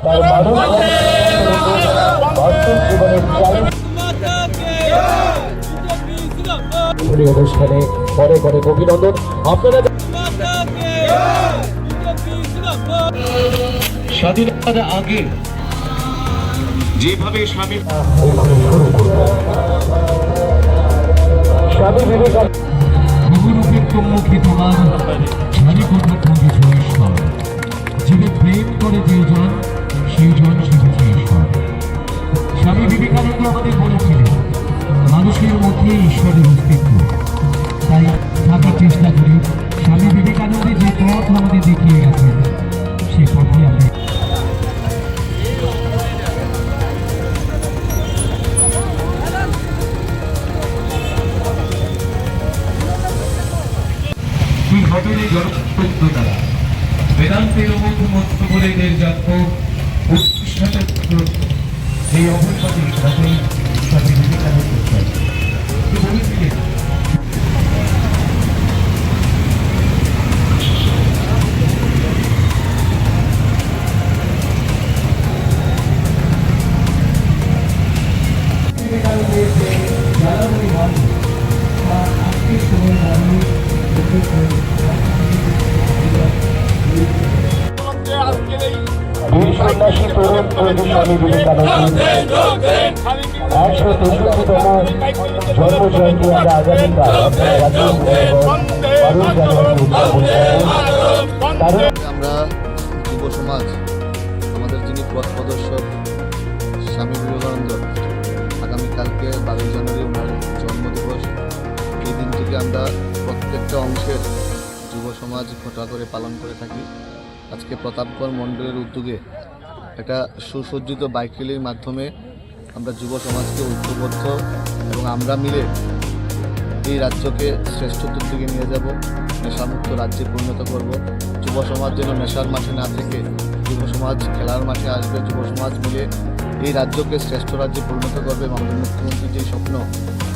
তার মানুষ বাস্তব জীবনের চ্যালেঞ্জ অনুষ্ঠানে পরে পরে অভিনন্দন। আপনারা স্বাধীনতার আগে যেভাবে স্বামী বিবেকানন্দ বহুরূপের সম্মুখে তোমার ছাড়ি কথা খুঁজেছ ঈশ্বর, জীবে প্রেম করে যেজন সেই জন শিখেছে ঈশ্বর। স্বামী বিবেকানন্দ আমাদের বলেছিলেন মানুষের মধ্যে ঈশ্বরের অস্তিত্ব, তাই থাকার চেষ্টা করি স্বামী বিবেকানন্দের যে পথ আমাদের দেখিয়ে গেছেন সে পথে আমরা ঘটনে জনপ্রত্য দ্বারা বেদান্তের মুখ্যমন্ত্র বলে জন্ম উৎকৃষ্ট এই অবস্থাতেই সাথে স্বামী বিবেকানন্দ বলেছিলেন বিবেকানন্দের যে জ্বালাময়ী বাণী তা আজকের সময় মানুষ বীর সন্ন্যাসী তরুণ তৈরি স্বামী বিবেকানন্দের ১৬৩তম জন্মজয়ন্তী আমরা আগামীকাল 12 জানুয়ারি উদযাপন করব। আমরা যুব সমাজ আমাদের যিনি পথ প্রদর্শক স্বামী বিবেকানন্দ আগামীকালকে 12 জানুয়ারি ওনার জন্মদিবস, এই দিনটিকে আমরা প্রত্যেকটা অংশের যুব সমাজ ঘটা করে পালন করে থাকি। আজকে প্রতাপগড় মণ্ডলের উদ্যোগে একটা সুসজ্জিত বাইক র্যালির মাধ্যমে আমরা যুব সমাজকে ঐক্যবদ্ধ এবং আমরা মিলে এই রাজ্যকে শ্রেষ্ঠত্বের দিকে নিয়ে যাব, নেশামুক্ত রাজ্যে পরিণত করব। যুব সমাজ যেন নেশার মাঠে না থেকে যুব সমাজ খেলার মাঠে আসবে, যুব সমাজ মিলে এই রাজ্যকে শ্রেষ্ঠ রাজ্যে পরিণত করবে এবং আমাদের মুখ্যমন্ত্রীর যে স্বপ্ন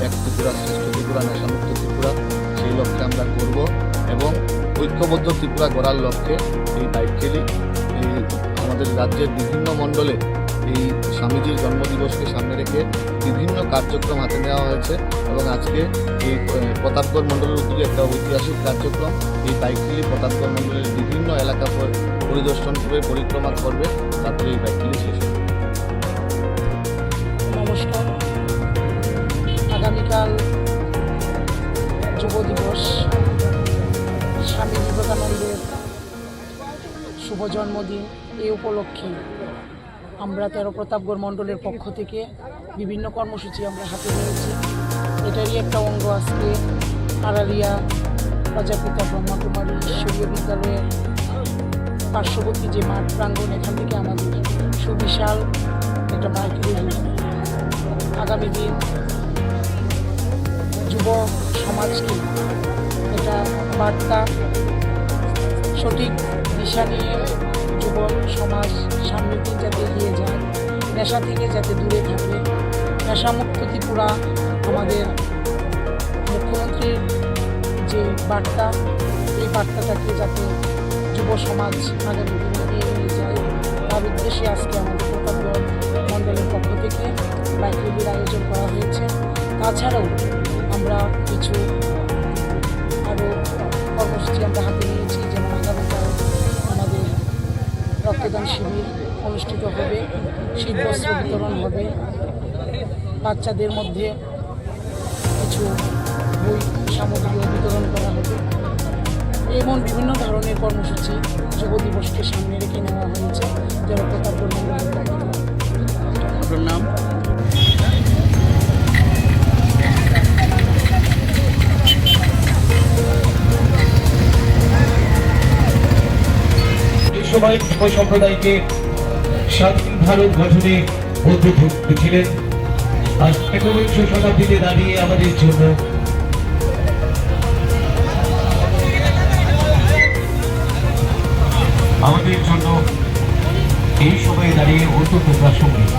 এক ত্রিপুরা শ্রেষ্ঠ ত্রিপুরা নেশামুক্ত ত্রিপুরা, সেই লক্ষ্যে আমরা করব এবং ঐক্যবদ্ধ ত্রিপুরা গড়ার লক্ষ্যে এই বাইক র্যালি এই আমাদের রাজ্যের বিভিন্ন মণ্ডলে এই স্বামীজির জন্মদিবসকে সামনে রেখে বিভিন্ন কার্যক্রম হাতে নেওয়া হয়েছে এবং আজকে এই প্রতাপগড় মণ্ডলের উদ্যোগে একটা ঐতিহাসিক কার্যক্রম, এই বাইক র্যালি প্রতাপগড় মণ্ডলের বিভিন্ন এলাকা পরিদর্শন করে পরিক্রমা করবে, তারপরে এই বাইক র্যালি শেষ হবে। নমস্কার, আগামীকাল যুব দিবস, স্বামী বিবেকানন্দের শুভ জন্মদিন। এই উপলক্ষে আমরা 13 প্রতাপগড় মণ্ডলের পক্ষ থেকে বিভিন্ন কর্মসূচি আমরা হাতে নিয়েছি। এটারই একটা অঙ্গ আজকে আড়ালিয়া প্রজাপিতা ব্রহ্মাকুমারী ঈশ্বরীয় বিদ্যালয়ের পার্শ্ববর্তী যে মাঠ প্রাঙ্গণ, এখান থেকে আমাদের সুবিশাল একটা বাইক র্যালি। আগামী দিন যুব সমাজকে এটা বার্তা সঠিক দিশা নিয়ে যুব সমাজ সামনের দিন যাতে এগিয়ে যায়, নেশা থেকে যাতে দূরে থাকে, নেশামুক্ত ত্রিপুরা আমাদের মুখ্যমন্ত্রীর যে বার্তা, এই বার্তাটাকে যাতে যুব সমাজ আগামী দিনে এগিয়ে নিয়ে যায়, তার উদ্দেশ্যে আজকে আমাদের প্রতাপগড় মণ্ডলের পক্ষ থেকে বাইক র্যালির আয়োজন করা হয়েছে। তাছাড়াও আমরা কিছু আরও কর্মসূচি আমরা হাতে নিয়েছি, যেমন আগামীকাল আমাদের রক্তদান শিবির অনুষ্ঠিত হবে, শীতবস্ত্র বিতরণ হবে, বাচ্চাদের মধ্যে কিছু বই সামগ্রী বিতরণ করা হবে, এমন বিভিন্ন ধরনের কর্মসূচি যুব দিবসকে সামনে রেখে নেওয়া হয়েছে। যারা প্রতাপগড় মণ্ডলের পক্ষ থেকে। আপনার নাম? সবাই যুব সম্প্রদায়কে স্বাধীন ভারত গঠনে উদ্বুদ্ধ ছিলেন। আজ একবিংশ শতাব্দীতে দাঁড়িয়ে আমাদের জন্য এই সময়ে দাঁড়িয়ে অত্যন্ত প্রাসঙ্গিক।